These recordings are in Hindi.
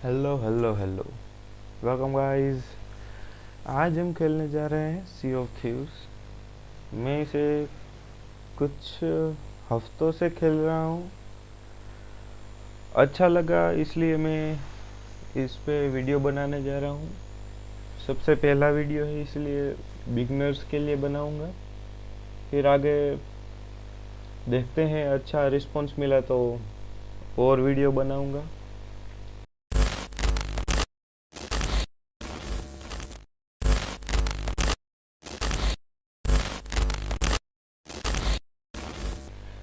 Hello hello hello. Welcome guys. आज हम खेलने जा रहे हैं सी ऑफ थीव्स। मैं इसे कुछ हफ्तों से खेल रहा हूँ। अच्छा लगा इसलिए मैं इस पे वीडियो बनाने जा रहा हूँ। सबसे पहला वीडियो है इसलिए बिगनर्स के लिए बनाऊँगा। फिर आगे देखते हैं, अच्छा रिस्पांस मिला तो और वीडियो बनाऊँगा।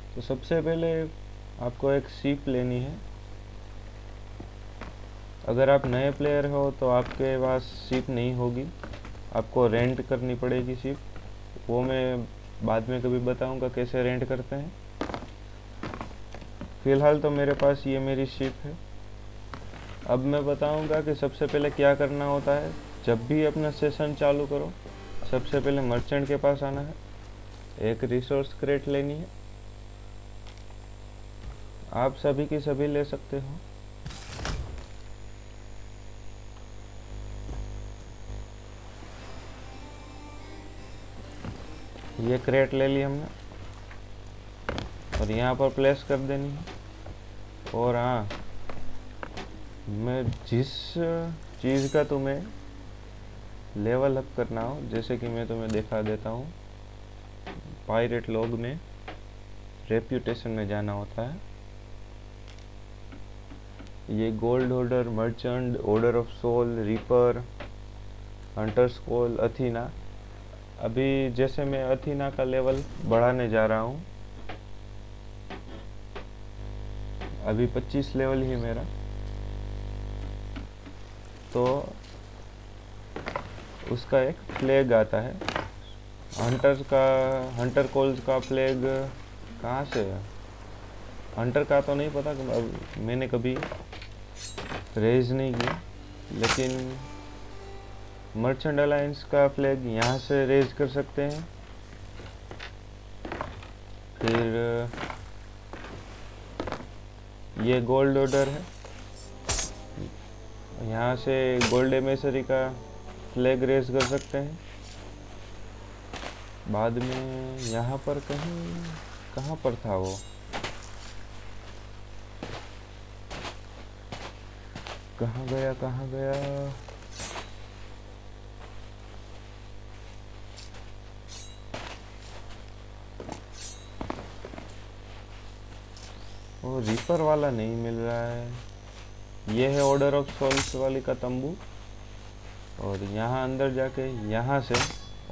तो सबसे पहले आपको एक शिप लेनी है। अगर आप नए प्लेयर हो तो आपके पास शिप नहीं होगी, आपको रेंट करनी पड़ेगी शिप। वो मैं बाद में कभी बताऊंगा कैसे रेंट करते हैं। फ़िलहाल तो मेरे पास ये मेरी शिप है। अब मैं बताऊंगा कि सबसे पहले क्या करना होता है। जब भी अपना सेशन चालू करो, सबसे पहले मर्चेंट के पास आना है, एक रिसोर्स क्रेट लेनी है। आप सभी की सभी ले सकते हो। ये क्रेट ले ली हमने और यहाँ पर प्लेस कर देनी है। और हाँ, मैं जिस चीज़ का तुम्हें लेवल अप करना हो, जैसे कि मैं तुम्हें दिखा देता हूँ। पायरेट लॉग में रेप्यूटेशन में जाना होता है। ये gold holder, merchant, order of soul, reaper, hunters call, Athena. अभी जैसे मैं अथीना का लेवल बढ़ाने जा रहा हूँ। अभी 25 लेवल ही मेरा। तो उसका एक फ्लैग आता है हंटर का। हंटर कॉल्स का फ्लैग कहाँ से है? हंटर का तो नहीं पता, अब मैंने कभी रेज नहीं किया। लेकिन मर्चेंट अलायंस का फ्लैग यहाँ से रेज कर सकते हैं। फिर ये गोल्ड ऑर्डर है, यहाँ से गोल्ड एमेसरी का फ्लैग रेज कर सकते हैं। बाद में यहाँ पर कहीं, कहाँ पर था वो, कहाँ गया कहाँ गया? वो रीपर वाला नहीं मिल रहा है। ये है ऑर्डर ऑफ सोल्स वाली का तंबू। और यहाँ अंदर जाके यहाँ से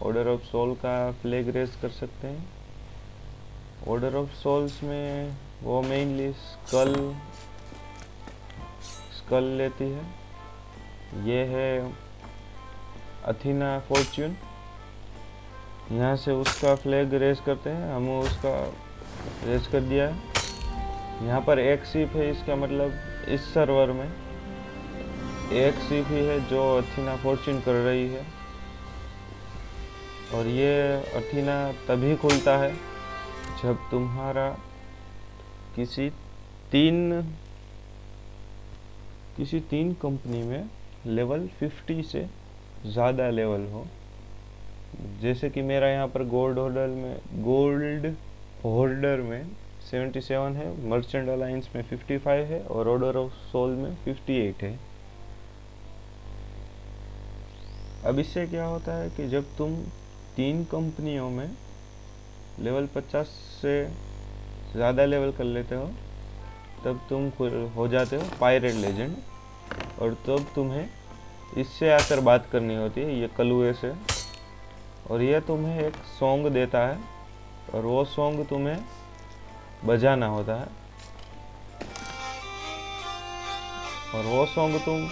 ऑर्डर ऑफ सोल का फ्लैग रेज कर सकते हैं। ऑर्डर ऑफ सोल्स में वो मेनली स्कल स्कल लेती है। ये है अथीना फॉर्च्यून। यहाँ से उसका फ्लैग रेज करते हैं, हम उसका रेज कर दिया है। यहाँ पर एक शिप है, इसका मतलब इस सर्वर में एक शिप ही है जो अथीना फॉर्च्यून कर रही है। और ये अथीना तभी खुलता है जब तुम्हारा किसी तीन किसी तीन कंपनी में लेवल 50 से ज़्यादा लेवल हो। जैसे कि मेरा यहाँ पर गोल्ड होल्डर में 77 है, मर्चेंट अलायंस में 55 है और ऑर्डर ऑफ सोल में 58 है। अब इससे क्या होता है कि जब तुम तीन कंपनियों में लेवल 50 से ज़्यादा लेवल कर लेते हो, तब तुम हो जाते हो पायरेट लेजेंड। और तब तुम्हें इससे आकर बात करनी होती है, ये कलुए से। और ये तुम्हें एक सॉन्ग देता है और वो सॉन्ग तुम्हें बजाना होता है। और वो सॉन्ग तुम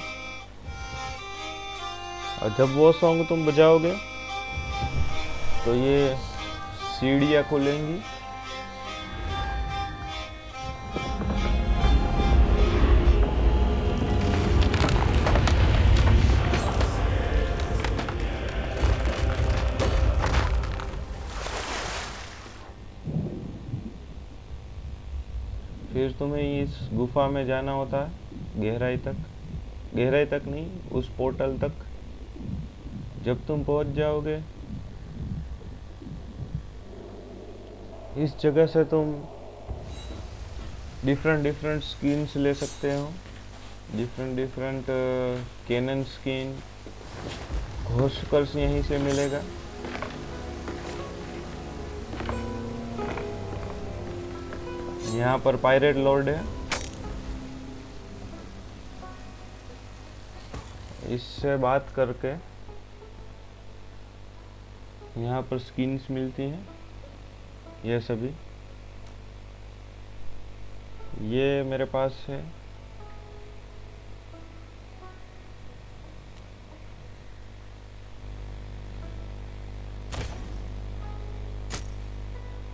और जब वो सॉन्ग तुम बजाओगे तो ये सीढ़ियाँ खुलेंगी। फिर तुम्हें इस गुफा में जाना होता है गहराई तक। गहराई तक नहीं, उस पोर्टल तक जब तुम पहुंच जाओगे, इस जगह से तुम डिफरेंट स्किन्स ले सकते हो। डिफरेंट कैनन स्किन, घोषकर्स यहीं से मिलेगा। यहाँ पर पायरेट लॉर्ड है, इससे बात करके यहाँ पर स्किन्स मिलती हैं। ये सभी ये मेरे पास है।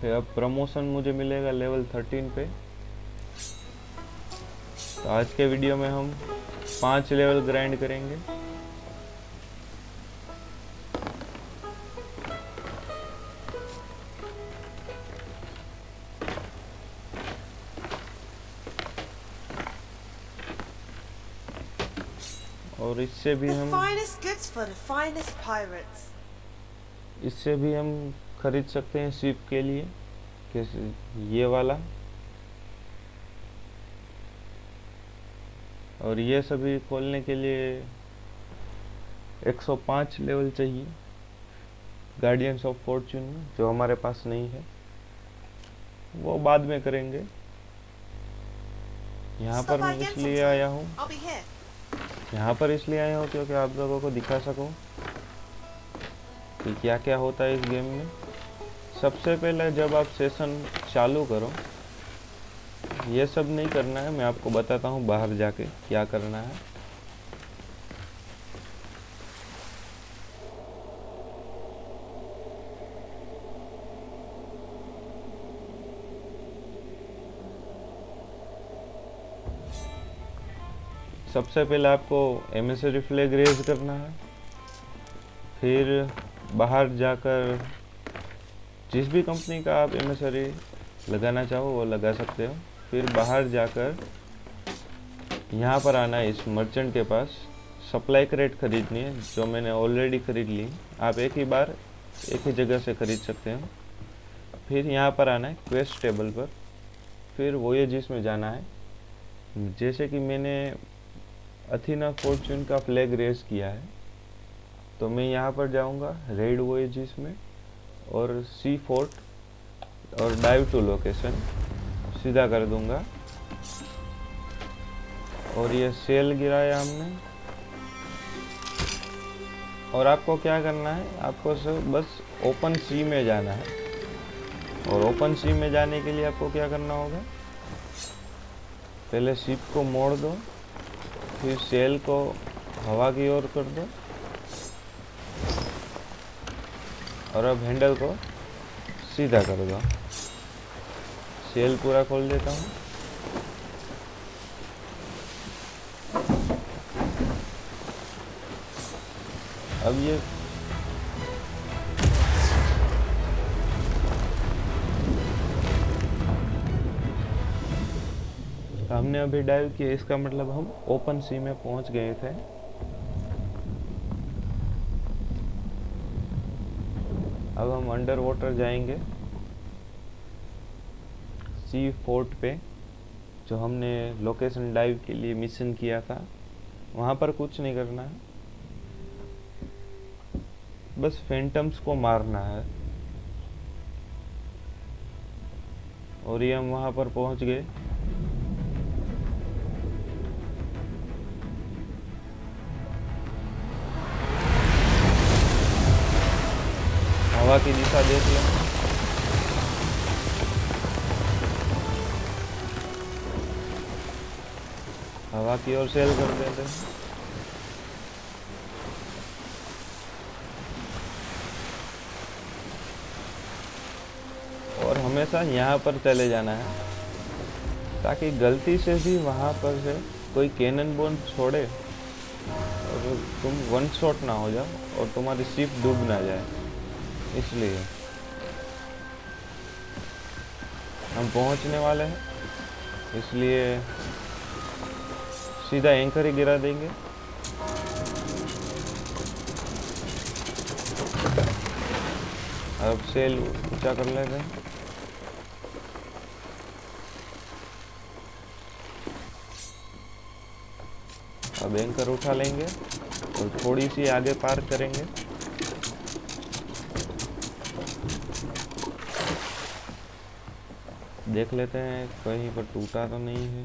फिर अब प्रमोशन मुझे मिलेगा लेवल 13 पे। तो आज के वीडियो में हम 5 लेवल ग्राइंड करेंगे। और इससे भी हम खरीद सकते हैं शिप के लिए, कैसे ये वाला। और ये सभी खोलने के लिए 105 लेवल चाहिए गार्डियंस ऑफ फॉर्च्यून में, जो हमारे पास नहीं है, वो बाद में करेंगे। यहाँ पर मैं इसलिए आया हूँ क्योंकि आप लोगों को दिखा सकूं कि क्या क्या होता है इस गेम में। सबसे पहले जब आप सेशन चालू करो, ये सब नहीं करना है, मैं आपको बताता हूँ बाहर जाके क्या करना है। सबसे पहले आपको एमिसरी फ्लैग रेज करना है। फिर बाहर जाकर जिस भी कंपनी का आप एमिसरी लगाना चाहो वो लगा सकते हो। फिर बाहर जाकर यहाँ पर आना है, इस मर्चेंट के पास सप्लाई क्रेट खरीदनी है, जो मैंने ऑलरेडी खरीद ली। आप एक ही बार एक ही जगह से खरीद सकते हो। फिर यहाँ पर आना है क्वेस्ट टेबल पर, फिर वोयेजेस में जाना है। जैसे कि मैंने अथीना फॉर्च्यून का फ्लैग रेस किया है, तो मैं यहाँ पर जाऊँगा रेड वोयेजेस में और सी फोर्ट और डाइव टू लोकेशन सीधा कर दूंगा। और ये सेल गिराया हमने। और आपको क्या करना है, आपको बस ओपन सी में जाना है। और ओपन सी में जाने के लिए आपको क्या करना होगा, पहले शिप को मोड़ दो, फिर सेल को हवा की ओर कर दो, और अब हैंडल को सीधा कर दो। सेल पूरा खोल देता हूँ। अब ये हमने अभी डाइव किया, इसका मतलब हम ओपन सी में पहुंच गए थे। अब हम अंडर वाटर जाएंगे सी फोर्ट पे, जो हमने लोकेशन डाइव के लिए मिशन किया था। वहाँ पर कुछ नहीं करना है, बस फैंटम्स को मारना है। और ये हम वहाँ पर पहुँच गए। हवा की दिशा देख लो। हवा की ओर सेल कर देते हैं। और हमेशा यहाँ पर चले जाना है, ताकि गलती से भी वहाँ पर से कोई कैनन बॉल छोड़े और तुम वन शॉट ना हो जाओ और तुम्हारी शिप डूब ना जाए। इसलिए हम पहुंचने वाले हैं, इसलिए सीधा एंकर ही गिरा देंगे। अब सेल ऊंचा कर लेते हैं। अब एंकर उठा लेंगे और थोड़ी सी आगे पार्क करेंगे। देख लेते हैं कहीं पर टूटा तो नहीं है।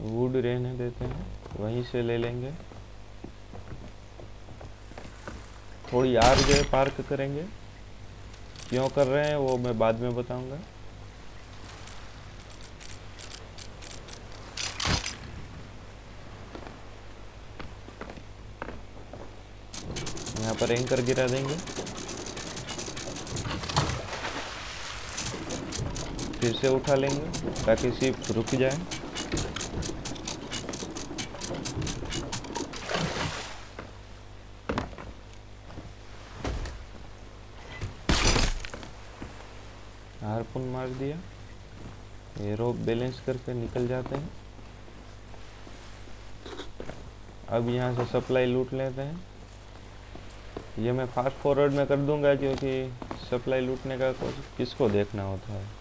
वुड रहने देते हैं, वहीं से ले लेंगे। थोड़ी आगे पार्क करेंगे, क्यों कर रहे हैं वो मैं बाद में बताऊंगा। यहाँ पर एंकर गिरा देंगे, फिर से उठा लेंगे ताकि शिप रुक जाए। हार्पून मार दिया, ये रोप बैलेंस करके निकल जाते हैं। अब यहाँ से सप्लाई लूट लेते हैं। ये मैं फास्ट फॉरवर्ड में कर दूंगा क्योंकि सप्लाई लूटने का किसको देखना होता है।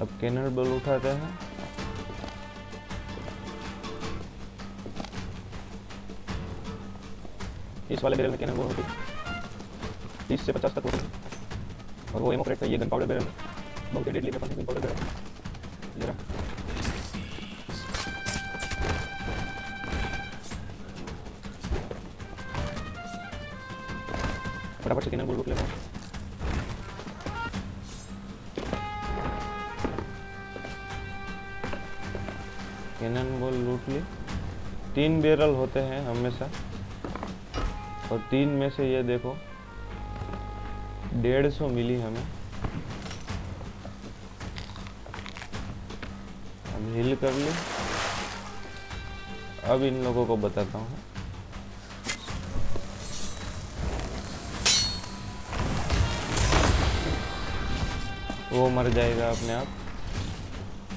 अब कैनन बॉल उठाते हैं। इस वाले बैरल में कैनन बॉल होती है 30 से 50 तक होती है और वो एमो क्रेट का ये गन पाउडर बैरल बहुत ही डेडली गन पाउडर बैरल जरा फटाफट से कैनन बॉल लूट लेते हैं। कैनन बॉल लूट ली। 3 बैरल होते हैं हमेशा और 3 में से ये देखो 150 मिली हमें। अब हिल कर ली। अब इन लोगों को बताता हूँ। वो मर जाएगा अपने आप।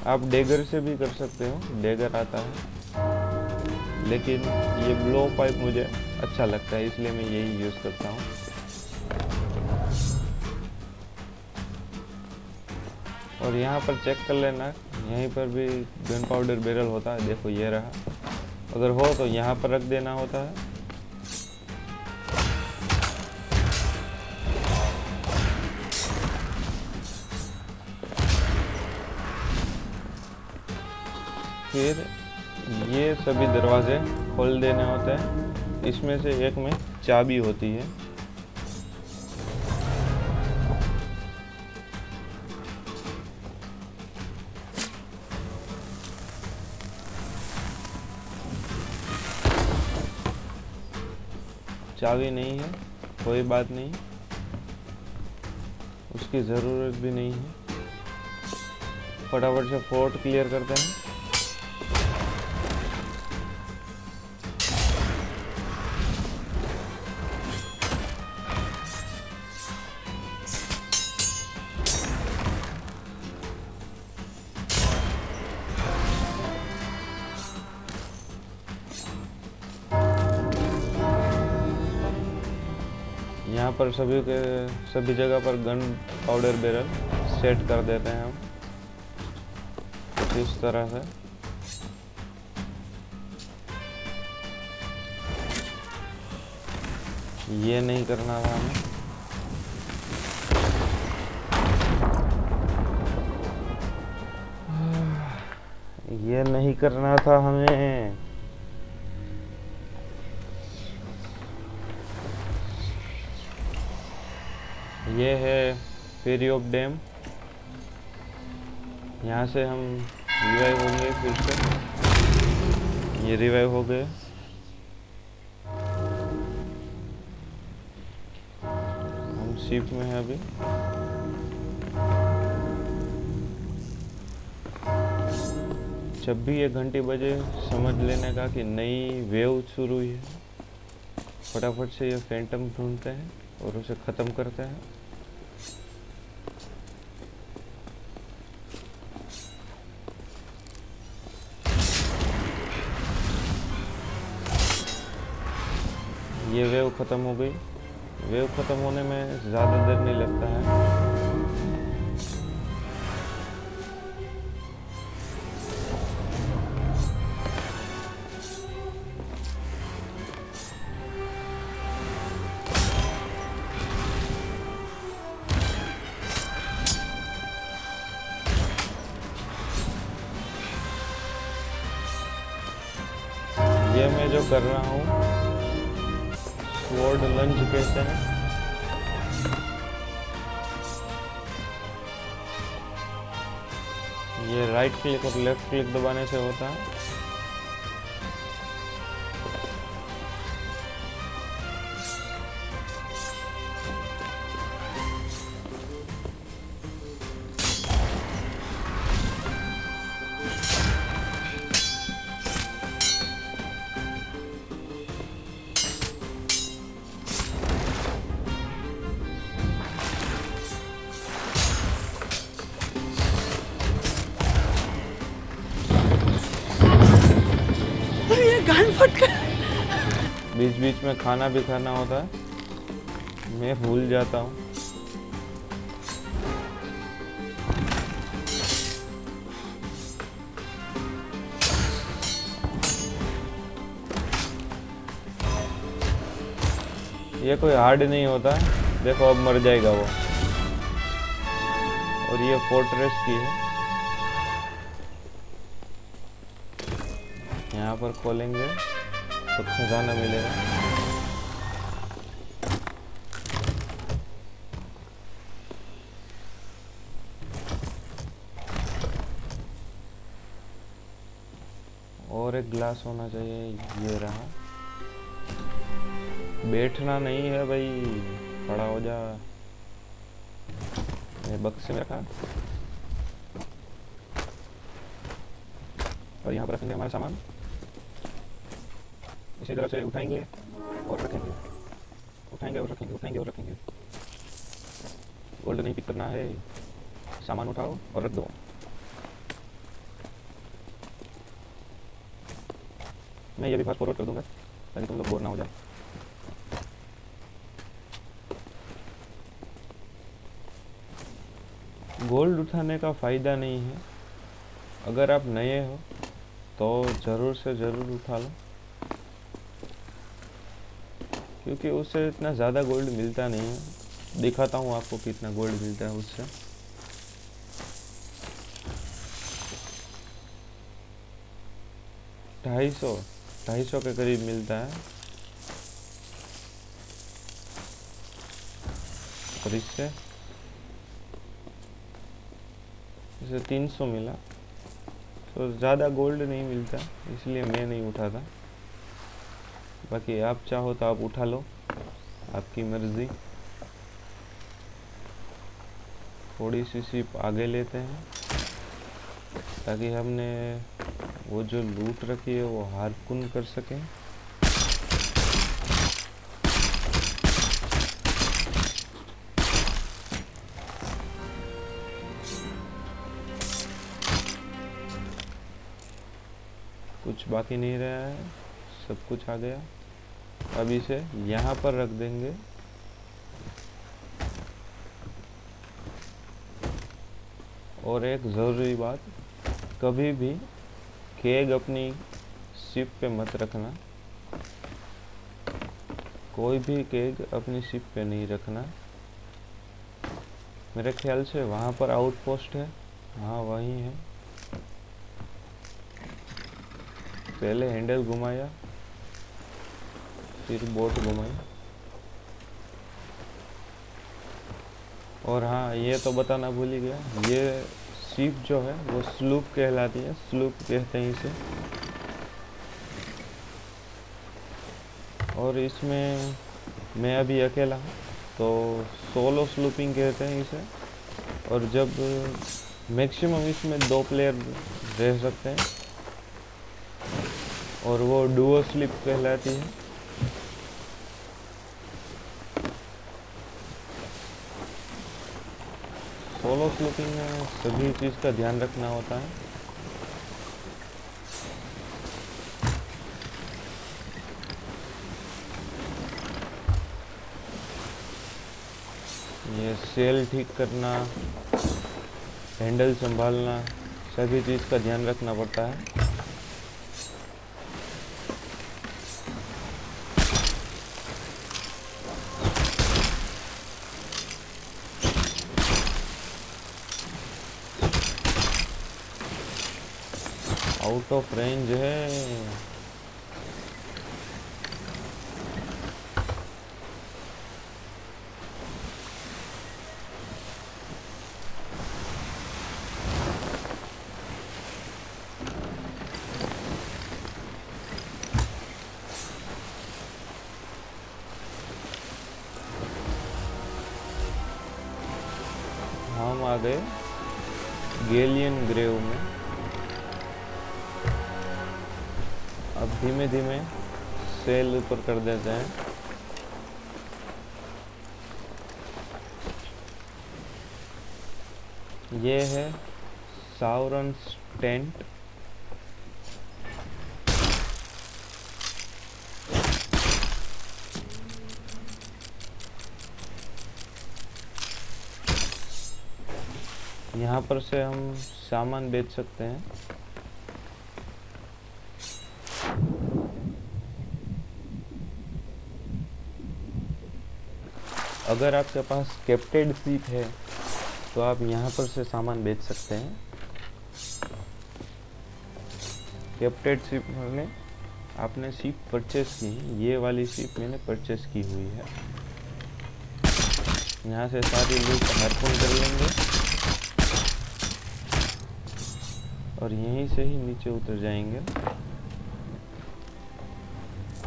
आप डेगर से भी कर सकते हो, डेगर आता है, लेकिन ये ब्लो पाइप मुझे अच्छा लगता है इसलिए मैं यही यूज़ करता हूँ। और यहाँ पर चेक कर लेना, यहीं पर भी गन पाउडर बैरल होता है। देखो ये रहा, अगर हो तो यहाँ पर रख देना होता है। फिर ये सभी दरवाजे खोल देने होते हैं। इसमें से एक में चाबी होती है। चाबी नहीं है, कोई बात नहीं, उसकी ज़रूरत भी नहीं है। फटाफट से फोर्ट क्लियर करते हैं। यहाँ पर सभी जगह पर गन पाउडर बैरल सेट कर देते हैं हम कुछ इस तरह से। ये नहीं करना था हमें। ये नहीं करना था हमें। ये है फेरी ऑफ डैम। यहाँ से हम रिवाइव होंगे फिर से। ये रिवाइव हो गए। हम शिप में हैं अभी। जब भी ये घंटी बजे समझ लेने का कि नई वेव शुरू हुई है। फटाफट से ये फैंटम ढूंढते हैं और उसे ख़त्म करते हैं। ये वेव ख़त्म हो गई। वेव ख़त्म होने में ज़्यादा देर नहीं लगता है। ये मैं जो कर रहा हूँ स्वॉर्ड लंज कहते हैं। ये राइट क्लिक और लेफ्ट क्लिक दबाने से होता है। बीच बीच में खाना भी खाना होता है। मैं भूल जाता हूँ। ये कोई हार्ड नहीं होता। देखो अब मर जाएगा वो। और ये फोर्ट्रेस की है। यहाँ पर खोलेंगे तो खजाना मिलेगा। और एक ग्लास होना चाहिए। ये रहा। बैठना नहीं है भाई, खड़ा हो जा। ये बक्से में रखा और यहाँ पर रखेंगे हमारा सामान। इसी तरह से उठाएंगे और रखेंगे, उठाएंगे और रखेंगे, उठाएंगे और रखेंगे। गोल्ड नहीं पिक करना है। सामान उठाओ और रख दो। मैं ये भी फास्ट फॉरवर्ड कर दूंगा ताकि तुम लोग बोर ना हो जाए। गोल्ड उठाने का फ़ायदा नहीं है। अगर आप नए हो तो ज़रूर से ज़रूर उठा लो, क्योंकि उससे इतना ज़्यादा गोल्ड मिलता नहीं है। दिखाता हूँ आपको कितना गोल्ड मिलता है उससे। ढाई सौ के करीब मिलता है। और इससे 300 मिला। तो ज़्यादा गोल्ड नहीं मिलता, इसलिए मैं नहीं उठाता। बाकी आप चाहो तो आप उठा लो, आपकी मर्ज़ी। थोड़ी सी सिप आगे लेते हैं ताकि हमने वो जो लूट रखी है वो हार्पून कर सकें। कुछ बाकी नहीं रहा है, सब कुछ आ गया। अब इसे यहाँ पर रख देंगे और एक ज़रूरी बात, कभी भी केग अपनी शिप पे मत रखना, कोई भी केग अपनी शिप पे नहीं रखना। मेरे ख्याल से वहाँ पर आउटपोस्ट है, हाँ वहीं है। पहले हैंडल घुमाया, फिर बोट घुमाई। और हाँ, ये तो बताना भूल ही गया, ये शिप जो है वो स्लूप कहलाती है, स्लूप कहते हैं इसे। और इसमें मैं अभी अकेला हूँ, तो सोलो स्लूपिंग कहते हैं इसे। और जब मैक्सिमम इसमें 2 प्लेयर रह सकते हैं, और वो डुओ स्लिप कहलाती है। सोलो स्लूपिंग में सभी चीज़ का ध्यान रखना होता है। ये सेल ठीक करना, हैंडल संभालना, सभी चीज़ का ध्यान रखना पड़ता है। आउट ऑफ रेंज है। हम आ गए गैलियन ग्रेव में। अब धीमे धीमे सेल ऊपर कर देते हैं। ये है साउरन्स टेंट। यहाँ पर से हम सामान बेच सकते हैं। अगर आपके पास कैप्टेड शिप है तो आप यहाँ पर से सामान बेच सकते हैं। कैप्टेड शिप में आपने शिप परचेस की, ये वाली शिप मैंने परचेस की हुई है। यहाँ से सारी लूट हार्पून कर लेंगे और यहीं से ही नीचे उतर जाएंगे।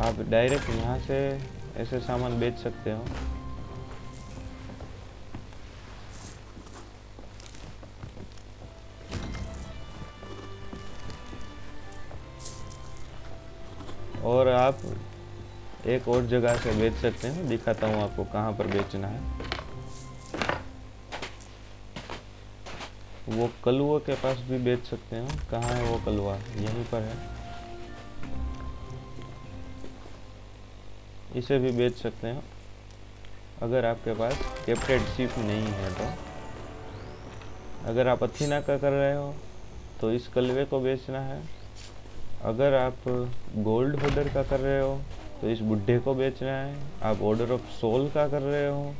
आप डायरेक्ट यहाँ से ऐसे सामान बेच सकते हो। और आप एक और जगह से बेच सकते हैं, दिखाता हूँ आपको कहाँ पर बेचना है। वो कलुआ के पास भी बेच सकते हैं। कहाँ है वो कलुआ? यहीं पर है। इसे भी बेच सकते हैं अगर आपके पास कैप्टेड शिप नहीं है तो। अगर आप अथीना का कर रहे हो तो इस कलवे को बेचना है। अगर आप गोल्ड होल्डर का कर रहे हो तो इस बुढ़े को बेचना है। आप ऑर्डर ऑफ सोल का कर रहे हो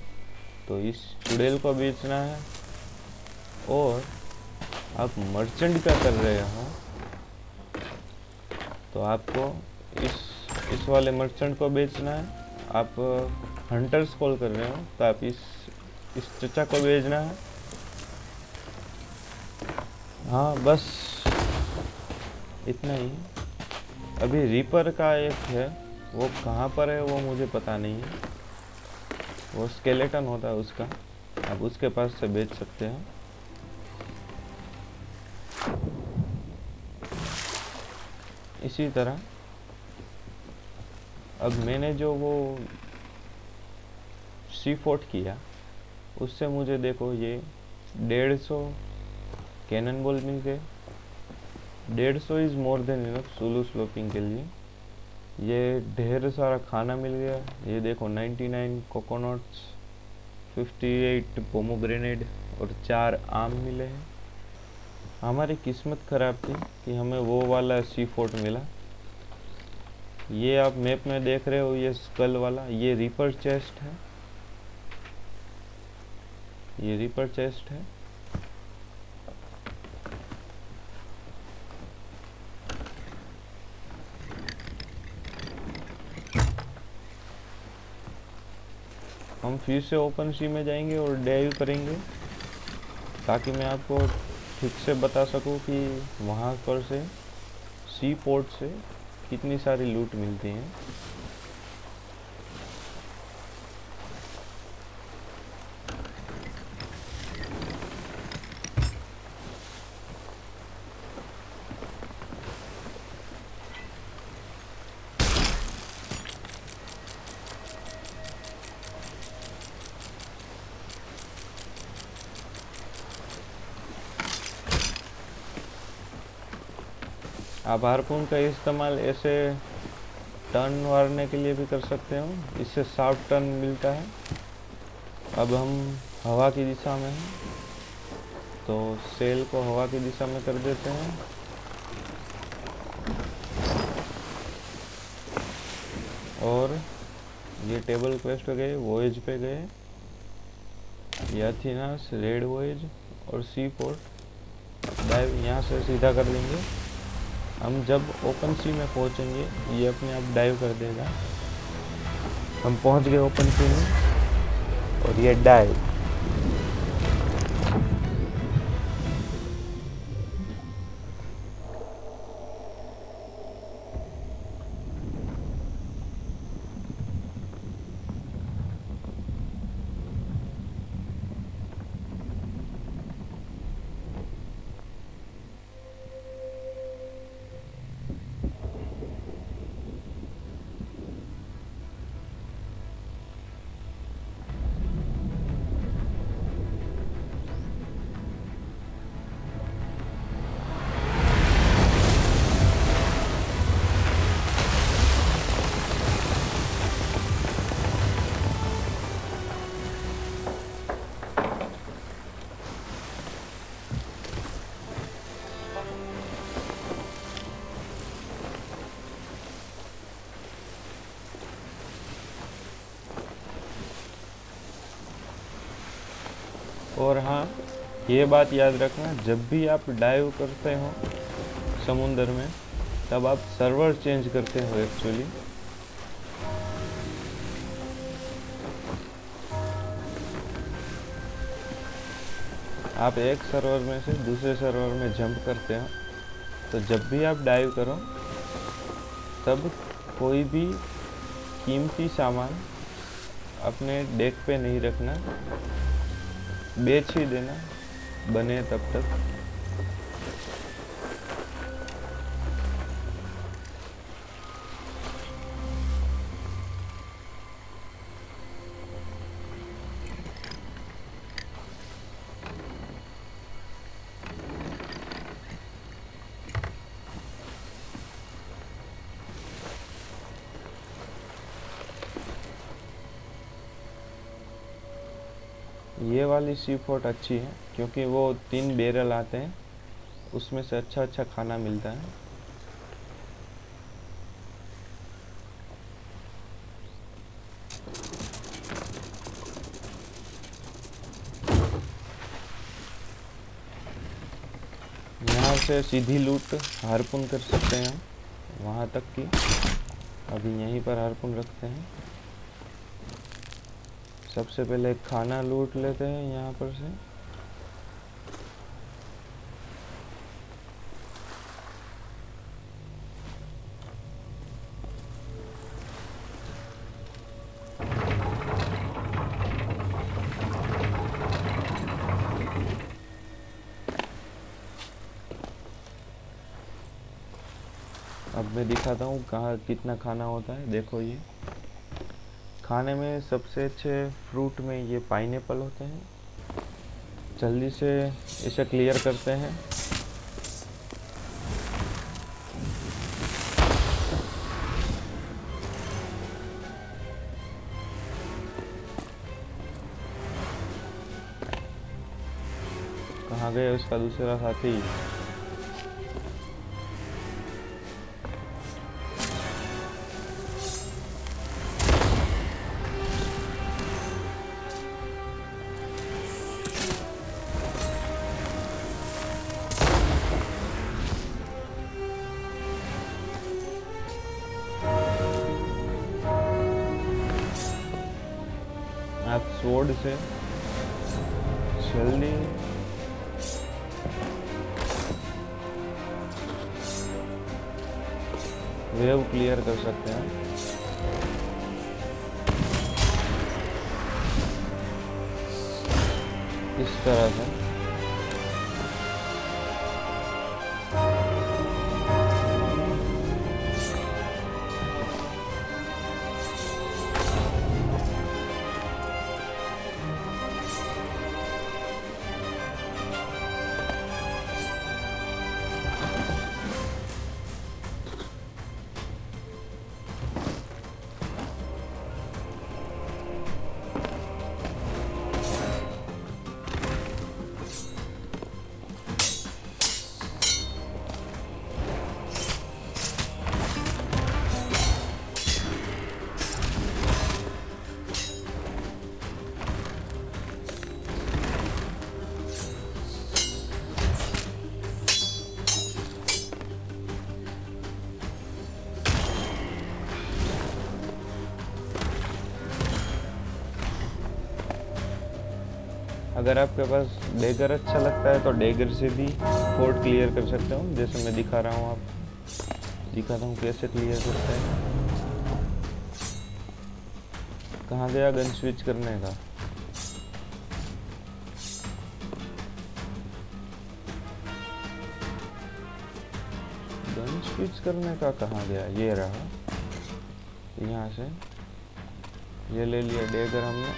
तो इस चुड़ैल को बेचना है। और आप मर्चेंट का कर रहे हो तो आपको इस वाले मर्चेंट को बेचना है। आप हंटर्स कॉल कर रहे हो तो आप इस चचा को बेचना है। हाँ, बस इतना ही। अभी रीपर का एक है, वो कहाँ पर है वो मुझे पता नहीं है। वो स्केलेटन होता है उसका, आप उसके पास से बेच सकते हो। इसी तरह अब मैंने जो वो सी फोर्ट किया उससे मुझे देखो ये 150 कैनन बॉल मिल गए। 150 is more than enough solo sloping के लिए। ये ढेर सारा खाना मिल गया। ये देखो 99 कोकोनट्स, 58 पोमोग्रेनेट और 4 आम मिले हैं। हमारी किस्मत ख़राब थी कि हमें वो वाला सी फोर्ट मिला। ये आप मैप में देख रहे हो, ये स्कल वाला, ये रीपर चेस्ट है, ये रीपर चेस्ट है। हम फिर से ओपन सी में जाएंगे और डाइव करेंगे ताकि मैं आपको ठीक से बता सकूं कि वहाँ पर से सी पोर्ट से कितनी सारी लूट मिलती हैं। आप हार्पून का इस्तेमाल ऐसे टर्न मारने के लिए भी कर सकते हो, इससे शार्प टर्न मिलता है। अब हम हवा की दिशा में हैं तो सेल को हवा की दिशा में कर देते हैं। और ये टेबल क्वेस्ट पे गए, वॉयज पे गए, ये अथीनास, रेड वॉयज और सी पोर्ट डाइव यहाँ से सीधा कर देंगे। हम जब ओपन सी में पहुँचेंगे ये अपने आप डाइव कर देगा। हम पहुँच गए ओपन सी में और ये डाइव। और हाँ, ये बात याद रखना, जब भी आप डाइव करते हो समुंदर में तब आप सर्वर चेंज करते हो एक्चुअली। आप एक सर्वर में से दूसरे सर्वर में जंप करते हो, तो जब भी आप डाइव करो तब कोई भी कीमती सामान अपने डेक पे नहीं रखना, बेच ही देना बने तब तक। ये वाली सी फोर्ट अच्छी है क्योंकि वो 3 बैरल आते हैं, उसमें से अच्छा अच्छा खाना मिलता है। यहाँ से सीधी लूट हार्पून कर सकते हैं हम वहाँ तक की। अभी यहीं पर हार्पून रखते हैं। सबसे पहले खाना लूट लेते हैं यहाँ पर से। अब मैं दिखाता हूँ कहाँ कितना खाना होता है। देखो, ये खाने में सबसे अच्छे फ्रूट में ये पाइनएप्पल होते हैं। जल्दी से इसे क्लियर करते हैं। कहाँ गया उसका दूसरा साथी। आप स्वॉर्ड से जल्दी वेव क्लियर कर सकते हैं। इस तरह से अगर आपके पास डेगर अच्छा लगता है तो डेगर से भी फोर्ट क्लियर कर सकते हो, जैसे मैं दिखा रहा हूँ। आप दिखाता हूँ कैसे क्लियर करता है। कहाँ गया गन स्विच करने का? गन स्विच करने का कहाँ गया? ये रहा, यहाँ से ये ले लिया डेगर हमने।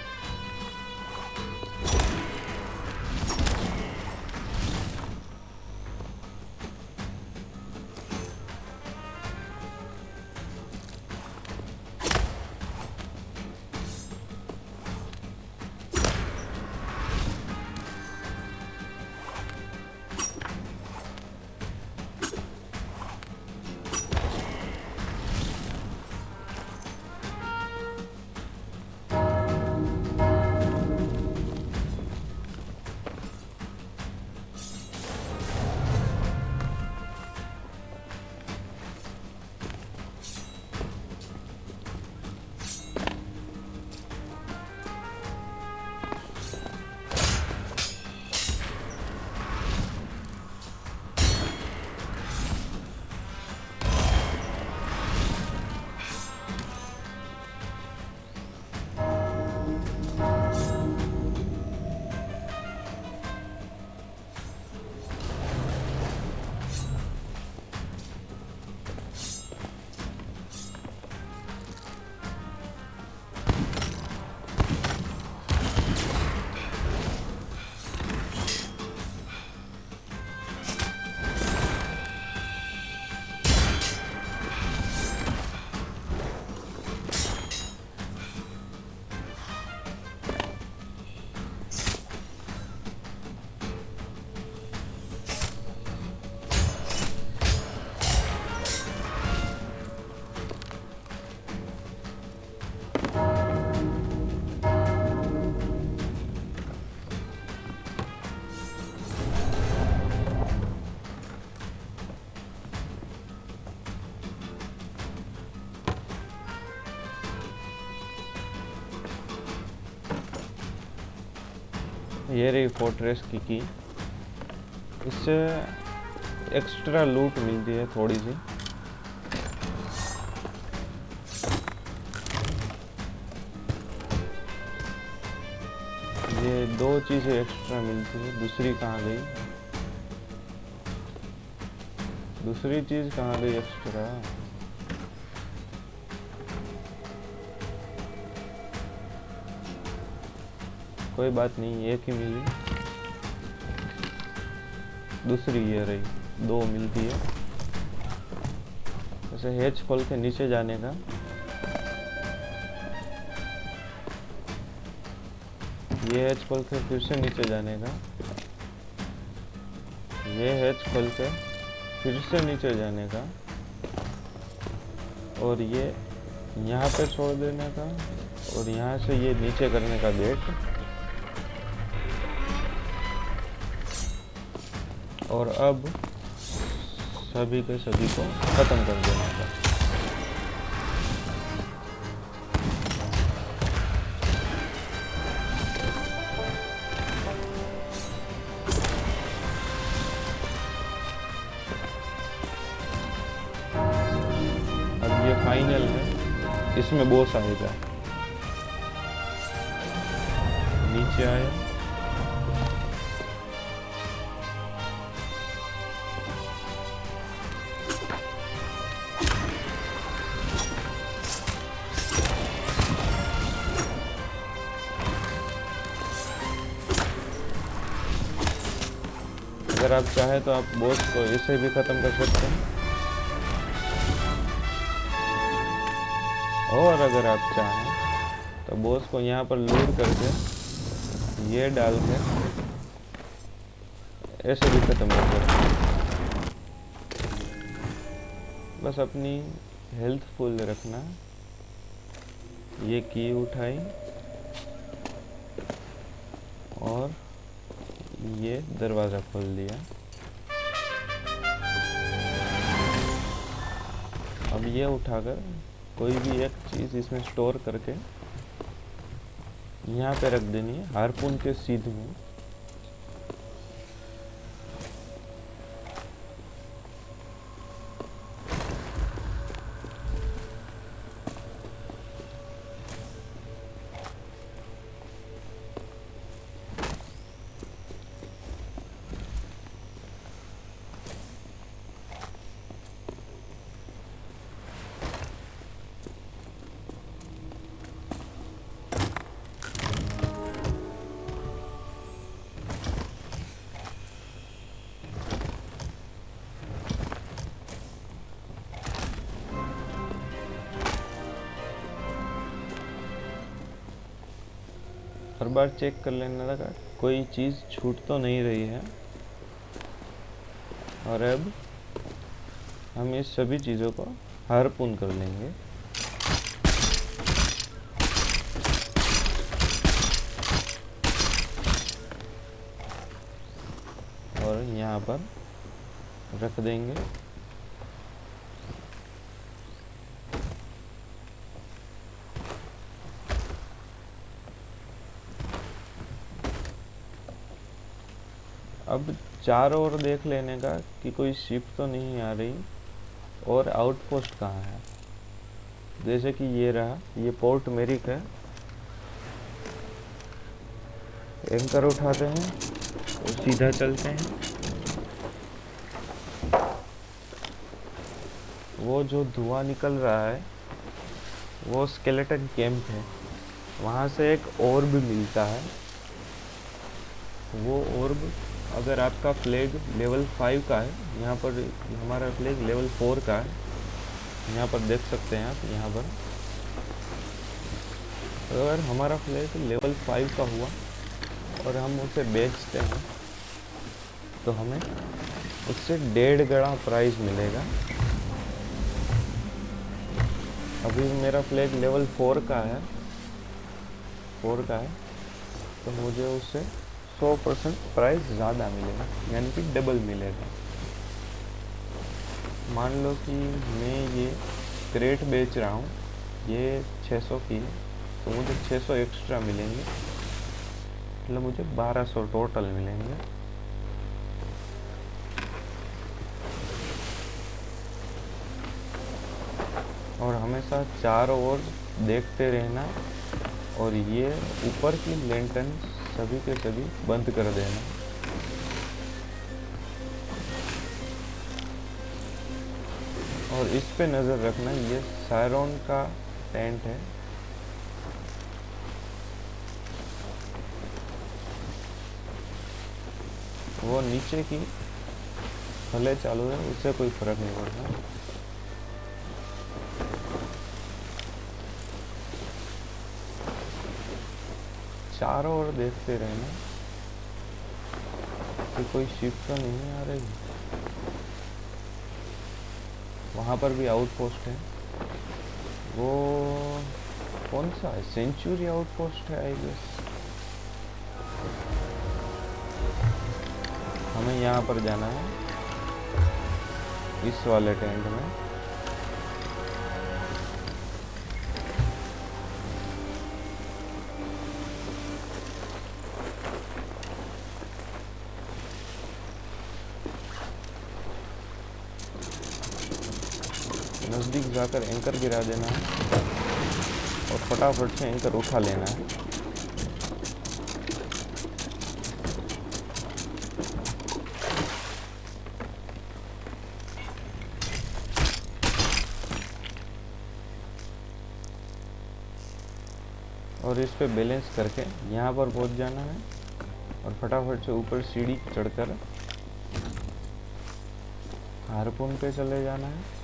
ये रही फोर्ट्रेस की इससे एक्स्ट्रा लूट मिलती है थोड़ी सी। ये 2 चीज़ें एक्स्ट्रा मिलती है। दूसरी कहाँ गई? दूसरी चीज़ कहाँ गई एक्स्ट्रा? कोई बात नहीं, एक ही मिली। दूसरी ये रही, 2 मिलती है। जैसे हैच खोल के नीचे जाने का, ये हैच खोल के फिर से नीचे जाने का, ये हैच खोल के फिर से नीचे जाने का और ये यहाँ पे छोड़ देने का और यहाँ से ये नीचे करने का गेट और अब सभी के सभी को ख़त्म कर देने का। अब ये फाइनल है, इसमें बॉस आएगा। नीचे आया, अगर आप चाहें तो आप बॉस को इसे भी ख़त्म कर सकते हैं, और अगर आप चाहें तो बॉस को यहाँ पर लूर करके ये डाल के ऐसे भी ख़त्म कर सकते हैं। बस अपनी हेल्थ फुल रखना। ये की उठाई और ये दरवाज़ा खोल दिया। अब ये उठाकर कोई भी एक चीज़ इसमें स्टोर करके यहाँ पे रख देनी है, हारपून के सीध में। हर बार चेक कर लेने लगा कोई चीज़ छूट तो नहीं रही है। और अब हम इस सभी चीज़ों को हारपून कर लेंगे। और यहाँ पर रख देंगे। अब चारों ओर देख लेने का कि कोई शिप तो नहीं आ रही और आउटपोस्ट कहाँ है। जैसे कि ये रहा, ये पोर्ट मेरिक है। एंकर उठाते हैं और सीधा चलते हैं। वो जो धुआं निकल रहा है वो स्केलेटन कैंप है, वहाँ से एक ऑर्ब मिलता है। वो ऑर्ब अगर आपका फ्लैग लेवल 5 का है, यहाँ पर हमारा फ्लैग लेवल 4 का है, यहाँ पर देख सकते हैं आप। यहाँ पर अगर हमारा फ्लैग लेवल 5 का हुआ और हम उसे बेचते हैं तो हमें उससे 1.5 गुना प्राइस मिलेगा। अभी मेरा फ्लैग लेवल 4 का है, तो मुझे उससे 100% प्राइस ज़्यादा मिलेगा, यानी कि डबल मिलेगा। मान लो कि मैं ये क्रेट बेच रहा हूँ, ये 600 की है, तो मुझे 600 एक्स्ट्रा मिलेंगे, मतलब मुझे 1200 टोटल मिलेंगे। और हमेशा चारों ओर देखते रहना और ये ऊपर की लैंटर्न सभी के सभी बंद कर देना। और इस पे नज़र रखना, ये सायरन का टेंट है। वो नीचे की भले चालू है, उससे कोई फर्क नहीं पड़ता। चारों ओर देखते रहना। कि कोई शिप तो नहीं आ रही। वहाँ पर भी आउटपोस्ट है। वो कौन सा है? सेंचुरी आउटपोस्ट है आई गेस। हमें यहाँ पर जाना है, इस वाले टेंट में। नज़दीक जाकर एंकर गिरा देना है और फटाफट से एंकर उठा लेना है। और इस पे बैलेंस करके यहाँ पर पहुँच जाना है और फटाफट से ऊपर सीढ़ी चढ़कर हारपून पे चले जाना है।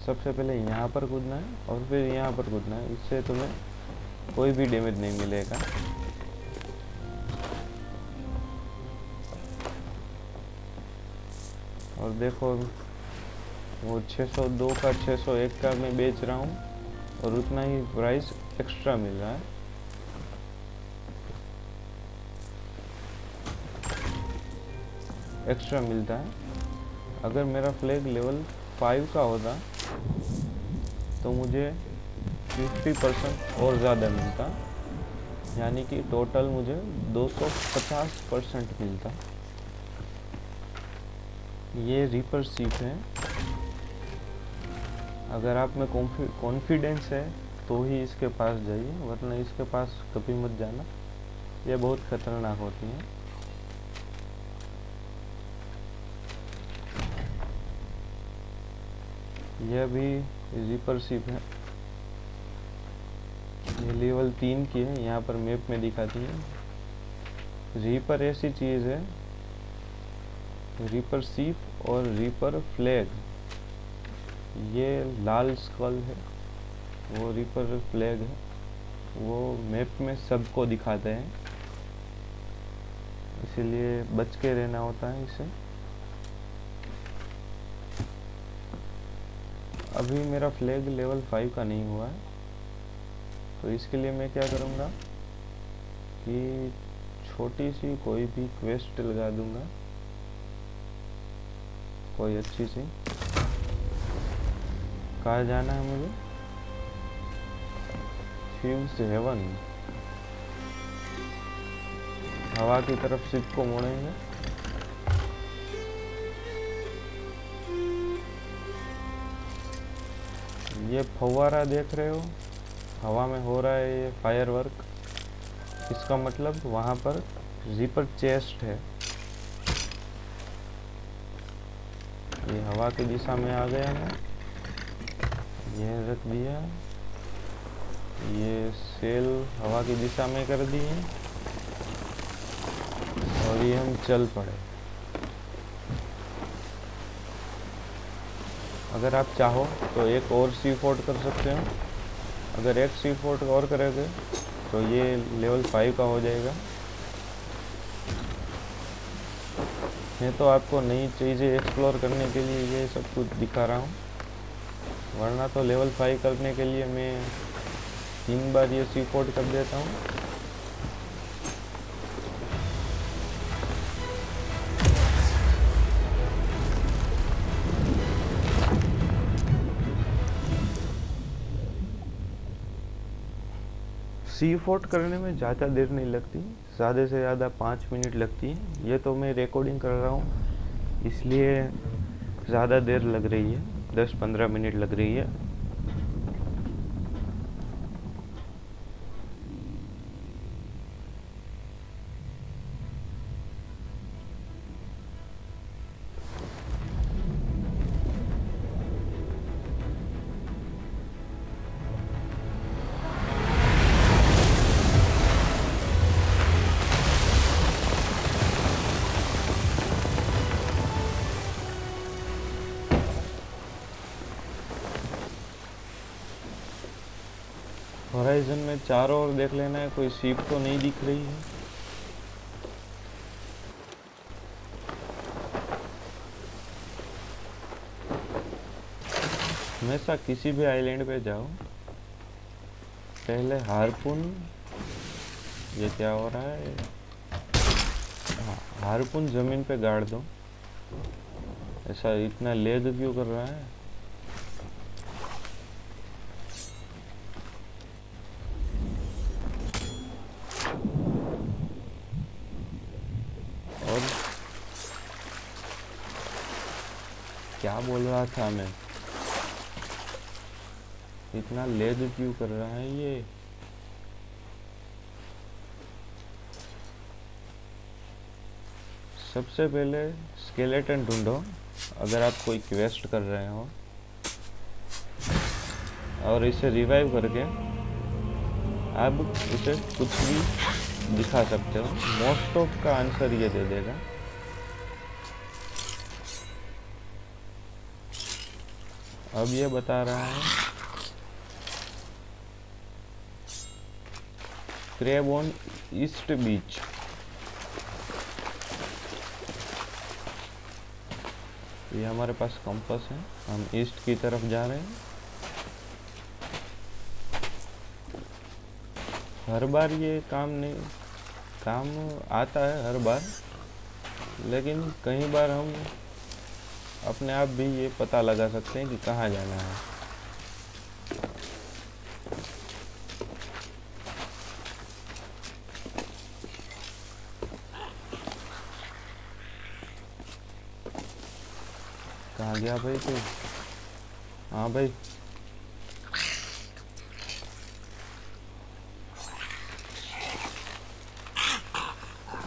सबसे पहले यहाँ पर कूदना है और फिर यहाँ पर कूदना है। इससे तुम्हें कोई भी डैमेज नहीं मिलेगा। और देखो वो 602 का 601 का मैं बेच रहा हूँ और उतना ही प्राइस एक्स्ट्रा मिल रहा है। एक्स्ट्रा मिलता है। अगर मेरा फ्लैग लेवल 5 का होता तो मुझे 50% और ज़्यादा मिलता, यानी कि टोटल मुझे 250% मिलता। ये रीपर सीप है। अगर आप में कॉन्फिडेंस है तो ही इसके पास जाइए, वरना इसके पास कभी मत जाना। ये बहुत खतरनाक होती है। यह भी रीपर सीप है। ये लेवल 3 की है, यहाँ पर मैप में दिखाती है। रीपर ऐसी चीज़ है, रीपर सीप और रीपर फ्लैग, ये लाल स्कल है, वो रीपर फ्लैग है। वो मैप में सबको दिखाते हैं, इसीलिए बच के रहना होता है इसे। अभी मेरा फ्लैग लेवल 5 का नहीं हुआ है, तो इसके लिए मैं क्या करूँगा कि छोटी सी कोई भी क्वेस्ट लगा दूंगा, कोई अच्छी सी। कहाँ जाना है मुझे? Thieves haven. हवा की तरफ शिप को मोड़ेंगे। ये फव्वारा देख रहे हो, हवा में हो रहा है ये फायर वर्क। इसका मतलब वहाँ पर रीपर चेस्ट है। ये हवा की दिशा में आ गया है, ये रख दिया। ये सेल हवा की दिशा में कर दिए और ये हम चल पड़े। अगर आप चाहो तो एक और सी फोर्ट कर सकते हो। अगर एक सी फोर्ट और करोगे तो ये लेवल 5 का हो जाएगा। मैं तो आपको नई चीज़ें एक्सप्लोर करने के लिए ये सब कुछ दिखा रहा हूँ, वरना तो लेवल 5 करने के लिए मैं 3 बार ये सी फोर्ट कर देता हूँ। सी फोर्ट करने में ज़्यादा देर नहीं लगती, ज़्यादा से ज़्यादा 5 मिनट लगती है। ये तो मैं रिकॉर्डिंग कर रहा हूँ इसलिए ज़्यादा देर लग रही है, 10-15 मिनट लग रही है। होराइजन में चारों ओर देख लेना है, कोई शिप तो नहीं दिख रही है। हमेशा किसी भी आइलैंड पे जाओ, पहले हारपून, ये क्या हो रहा है, हाँ, हारपून जमीन पे गाड़ दो। ऐसा इतना लेग क्यों कर रहा है? और क्या बोल रहा था मैं, इतना लेग क्यों कर रहा है ये? सबसे पहले स्केलेटन ढूंढो, अगर आप कोई क्वेस्ट कर रहे हो, और इसे रिवाइव करके आप उसे कुछ भी दिखा सकते हो। मोस्ट ऑफ का आंसर ये दे देगा। अब ये बता रहा है क्रैब ऑन ईस्ट बीच। ये हमारे पास कंपास है, हम ईस्ट की तरफ जा रहे हैं। हर बार ये काम आता है हर बार, लेकिन कई बार हम अपने आप भी ये पता लगा सकते हैं कि कहाँ जाना है। कहाँ गया भाई तू? हाँ भाई,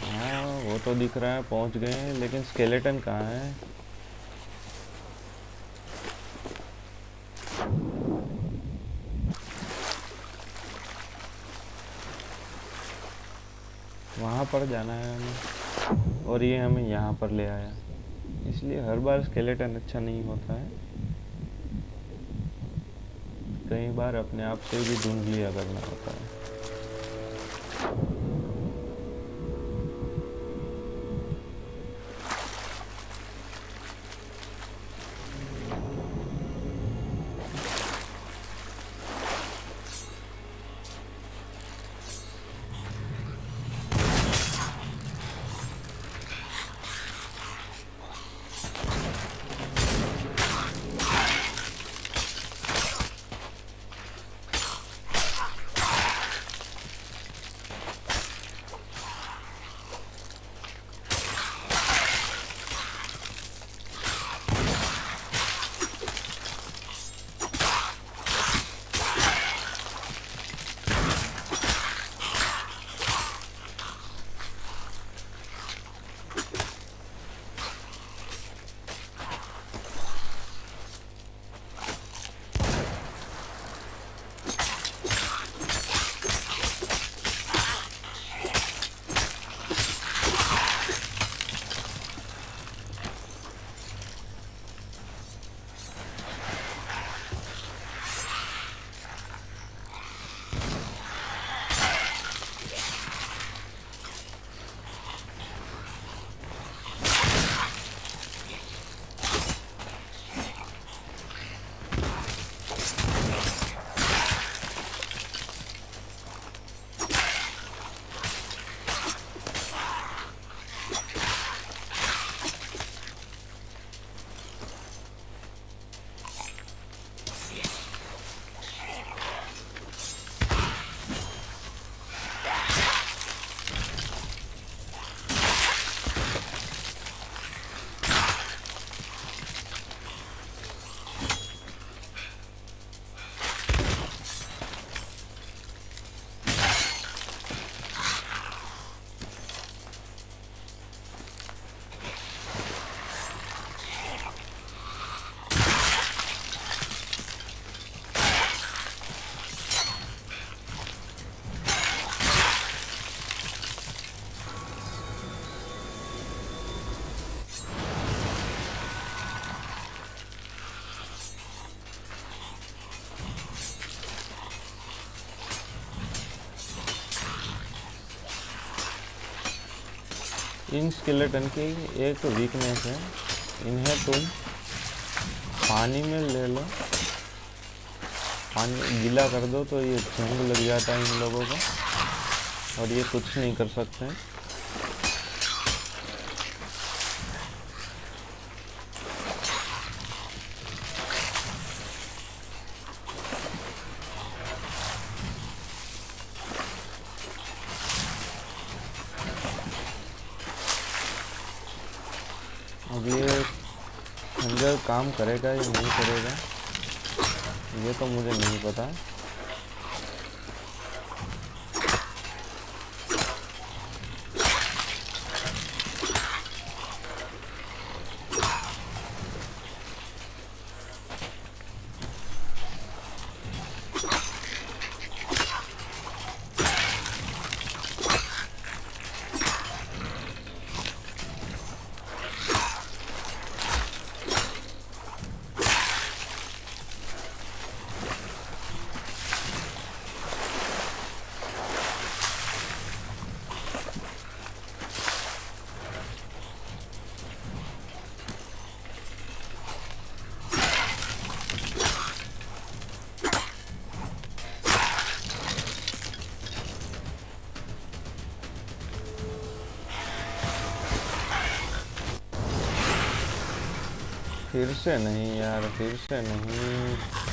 हाँ वो तो दिख रहा है, पहुंच गए हैं, लेकिन स्केलेटन कहाँ है? वहाँ पर जाना है हमें, और ये हमें यहाँ पर ले आया। इसलिए हर बार स्केलेटन अच्छा नहीं होता है, कई बार अपने आप से भी ढूंढ लिया करना होता है। इन स्केलेटन की एक वीकनेस है, इन्हें तुम पानी में ले लो, पानी गीला कर दो तो ये जंग लग जाता है इन लोगों को और ये कुछ नहीं कर सकते। अब ये खंजर काम करेगा या नहीं करेगा ये तो मुझे नहीं पता। फिर से नहीं यार, फिर से नहीं।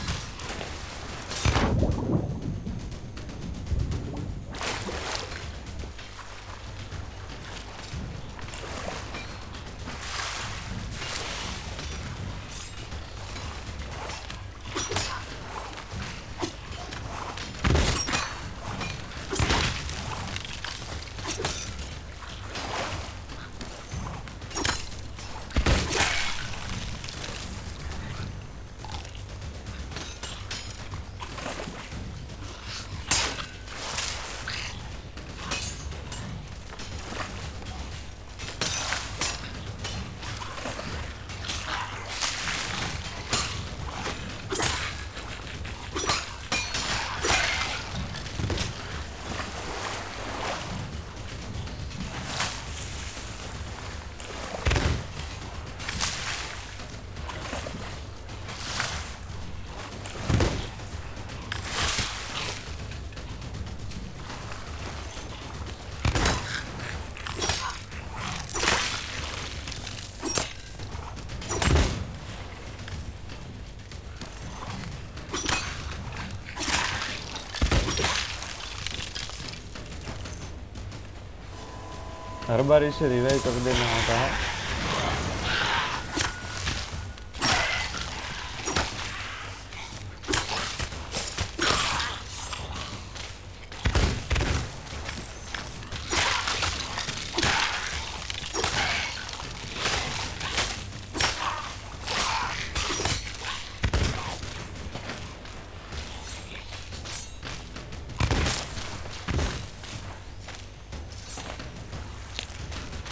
हर बार इसे रिवाइव कर देना होता है।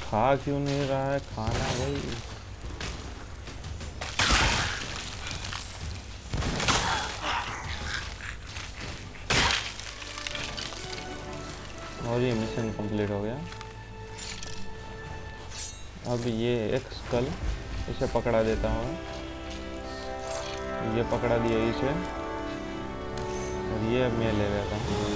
खा क्यों नहीं रहा है खाना भाई? और ये मिशन कंप्लीट हो गया। अब ये एक स्कल, इसे पकड़ा देता हूँ। ये पकड़ा दिया इसे और ये अब मैं ले लेता हूँ।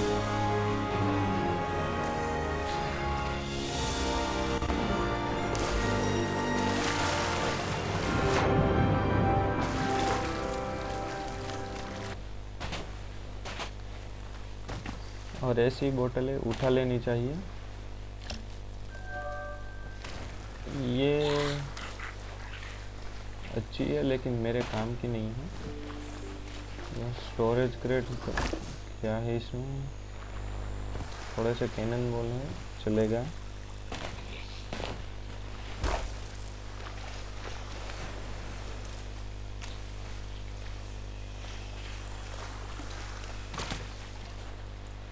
और ऐसी बोतलें उठा लेनी चाहिए। ये अच्छी है लेकिन मेरे काम की नहीं है। यह स्टोरेज क्रेट क्या है, इसमें थोड़े से कैनन बॉल है, चलेगा।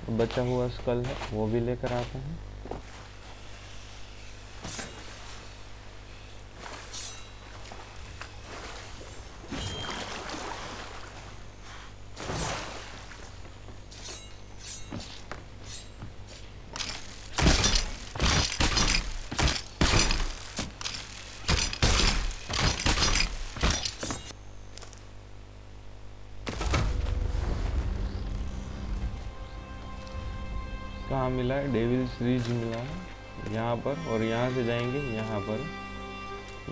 बचा हुआ स्कल है वो भी लेकर आते हैं। कहाँ मिला है? डेविल्स रिज मिला है यहाँ पर, और यहाँ से जाएंगे यहाँ पर।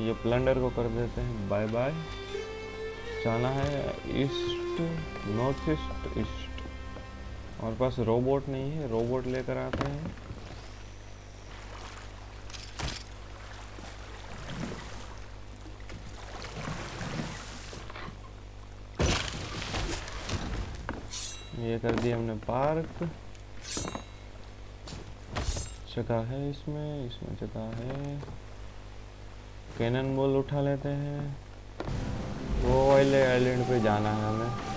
ये प्लंडर को कर देते हैं बाय बाय। जाना है ईस्ट, नॉर्थ ईस्ट, ईस्ट। हमारे पास रोबोट नहीं है, रोबोट लेकर आते हैं। ये कर दिया हमने पार्क। जगह है इसमें, इसमें जगह है। कैनन बॉल उठा लेते हैं। वो वाले आइलैंड पे जाना है हमें।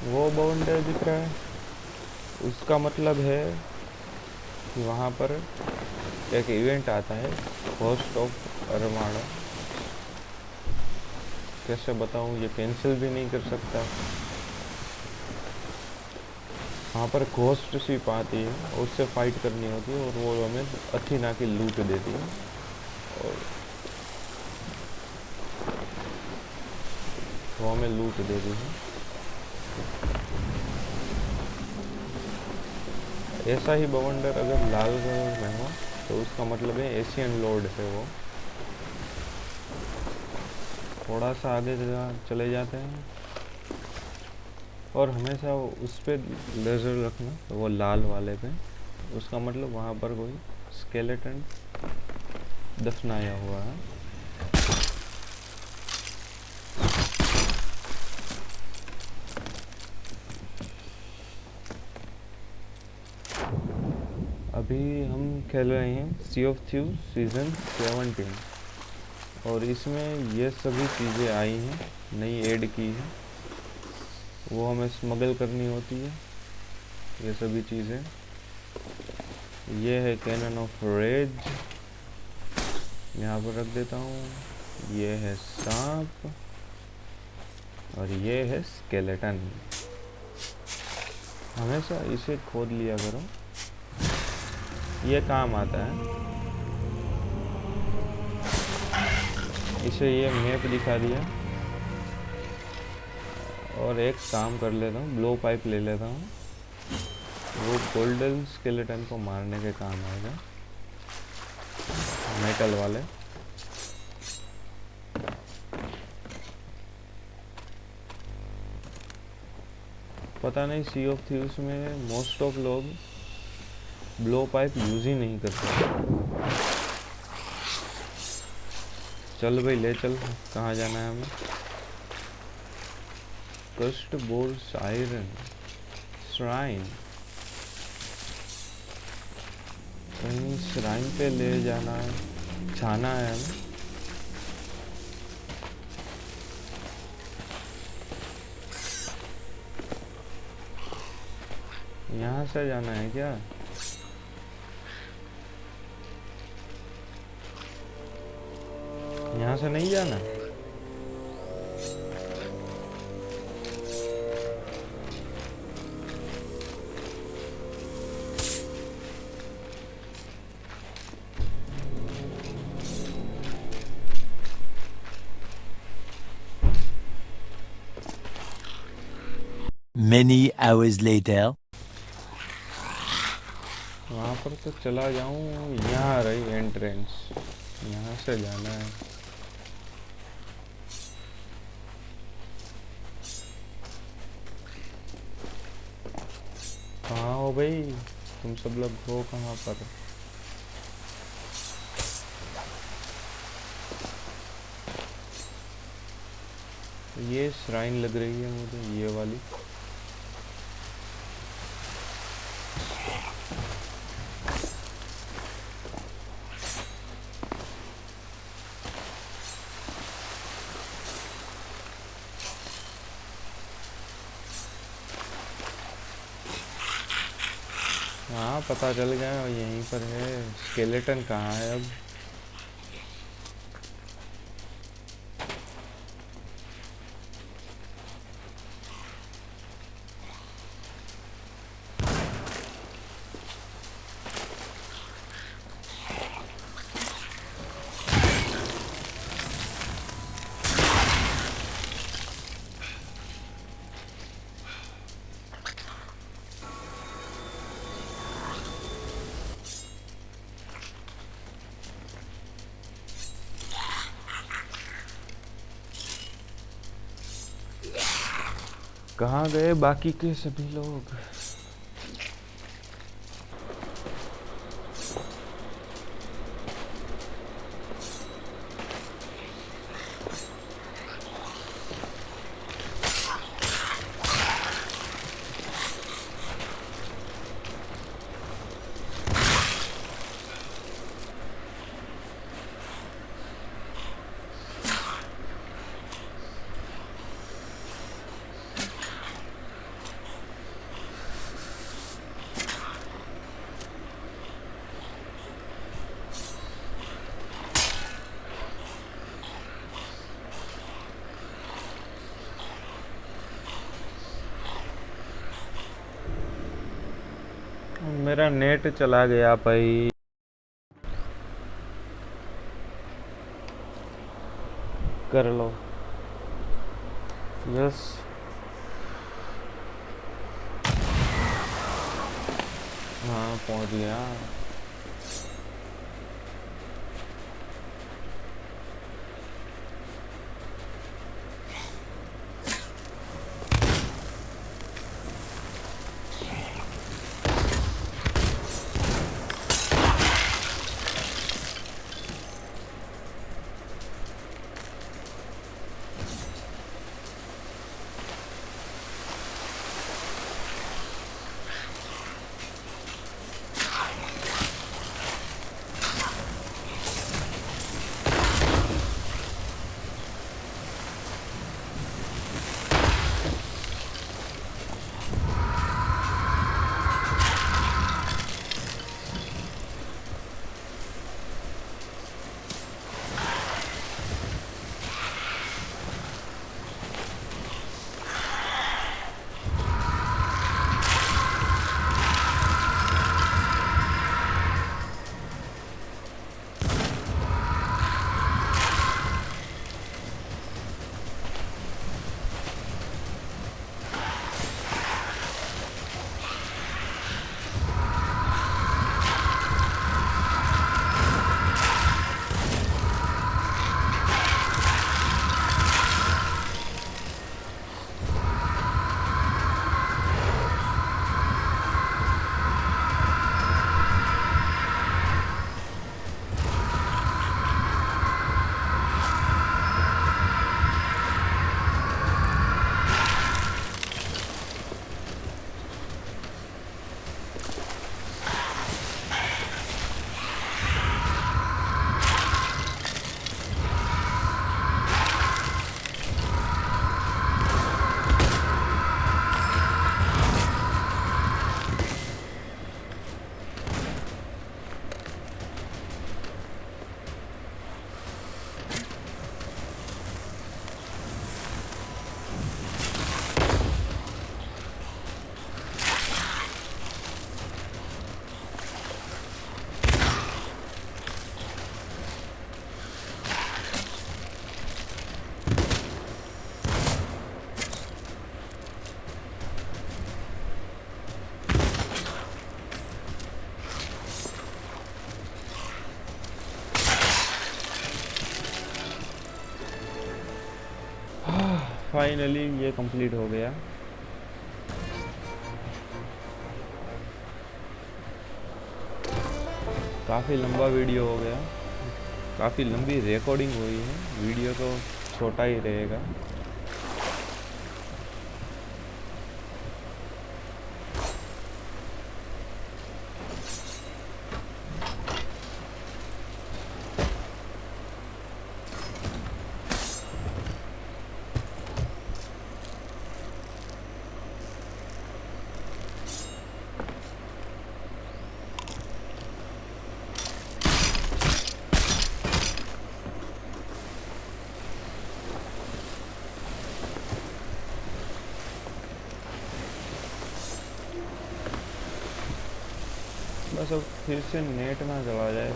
वो बाउंड्री दिख रहा है, उसका मतलब है कि वहाँ पर एक इवेंट आता है, होस्ट ऑफ अरमाडा। कैसे बताऊँ, ये कैंसिल भी नहीं कर सकता। वहाँ पर घोस्ट शिप आती है, उससे फाइट करनी होती है, और वो हमें अथीना की लूट देती है। और वो हमें लूट देती है। ऐसा ही बवंडर अगर लाल कलर में हो तो उसका मतलब है एशियन लॉर्ड है वो। थोड़ा सा आगे चले जाते हैं, और हमेशा उस पर नज़र रखना, तो वो लाल वाले पे। उसका मतलब वहाँ पर कोई स्केलेटन दफनाया हुआ है। अभी हम खेल रहे हैं सी ऑफ थीव्स सीज़न 17, और इसमें ये सभी चीज़ें आई हैं, नई ऐड की है। वो हमें स्मगल करनी होती है, ये सभी चीज़ें। ये है कैनन ऑफ रेज, यहाँ पर रख देता हूँ। ये है सांप, और ये है स्केलेटन। हमेशा इसे खोद लिया करो, ये काम आता है। इसे ये मैप दिखा दिया, और एक काम कर लेता हूँ, ब्लो पाइप ले लेता हूँ। वो गोल्डन स्केलेटन को मारने के काम आएगा, मेटल वाले। पता नहीं सी ऑफ थीव्स में मोस्ट ऑफ लोग ब्लो पाइप यूज़ ही नहीं करते। चल भाई, ले चल, कहाँ जाना है हमें? कस्ट बोर्स आयरन श्राइन। कहीं श्राइन पे ले जाना है, जाना है हमें। यहाँ से जाना है क्या? यहाँ से नहीं जाना। Many hours later. वहाँ पर तो चला जाऊँ, यहाँ रही एंट्रेंस, यहाँ से जाना है। कहाँ हो भाई तुम सब लोग, हो कहाँ पर? ये श्राइन लग रही है मुझे, ये वाली। हाँ पता चल गया, यहीं पर है। स्केलेटन कहाँ है अब? कहाँ गए बाकी के सभी लोग? मेरा नेट चला गया भाई। कर लो। यस। हाँ पहुंच गया। फाइनली ये कंप्लीट हो गया। काफ़ी लंबा वीडियो हो गया, काफ़ी लंबी रिकॉर्डिंग हुई है। वीडियो तो छोटा ही रहेगा। बस अब फिर से नेट ना चला जाए।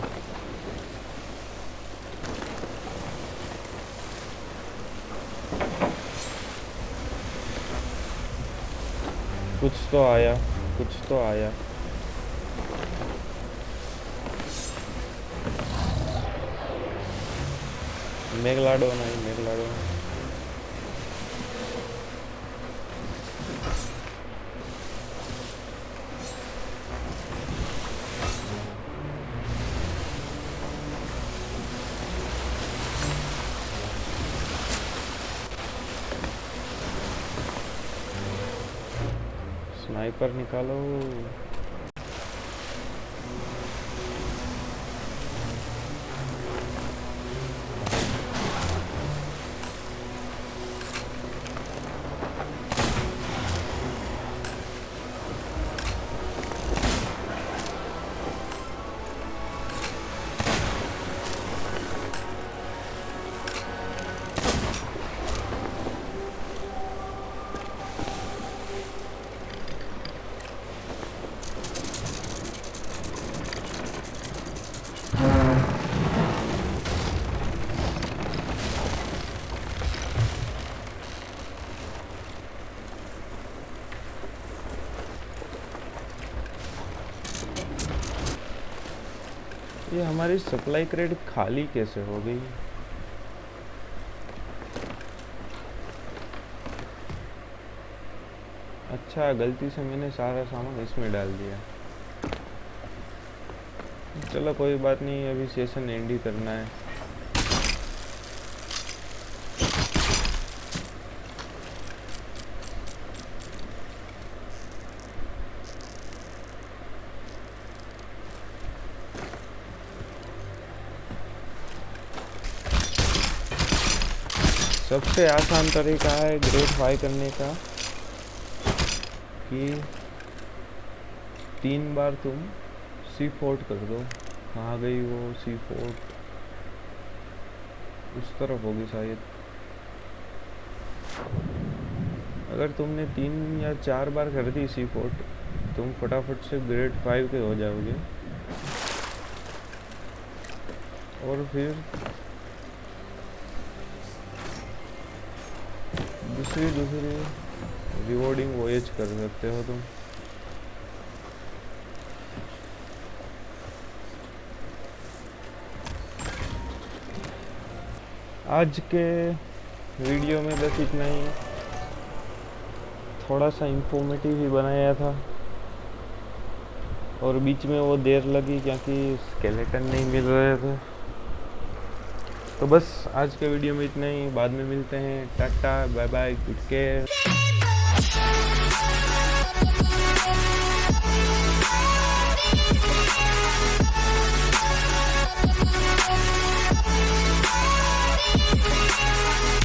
कुछ तो आया, कुछ तो आया। मेगलाडोन आई, मेगलाडोन। स्नाइपर निकालो। ये हमारी सप्लाई क्रेट खाली कैसे हो गई? अच्छा, गलती से मैंने सारा सामान इसमें डाल दिया। चलो कोई बात नहीं, अभी सेशन एंड ही करना है। सबसे आसान तरीका है ग्रेड 5 करने का कि 3 बार तुम सी फोर्ट कर दो। कहाँ गई वो सी फोर्ट? उस तरफ होगी शायद। अगर तुमने 3 या 4 बार कर दी सी फोर्ट, तुम फटाफट से ग्रेड 5 के हो जाओगे। और फिर दूसरी रिवॉर्डिंग वॉयेज कर सकते हो तुम। आज के वीडियो में बस इतना ही। थोड़ा सा इंफॉर्मेटिव ही बनाया था और बीच में वो देर लगी क्योंकि स्केलेटन नहीं मिल रहे थे। तो बस आज के वीडियो में इतना ही। बाद में मिलते हैं। Tata, bye bye, take care.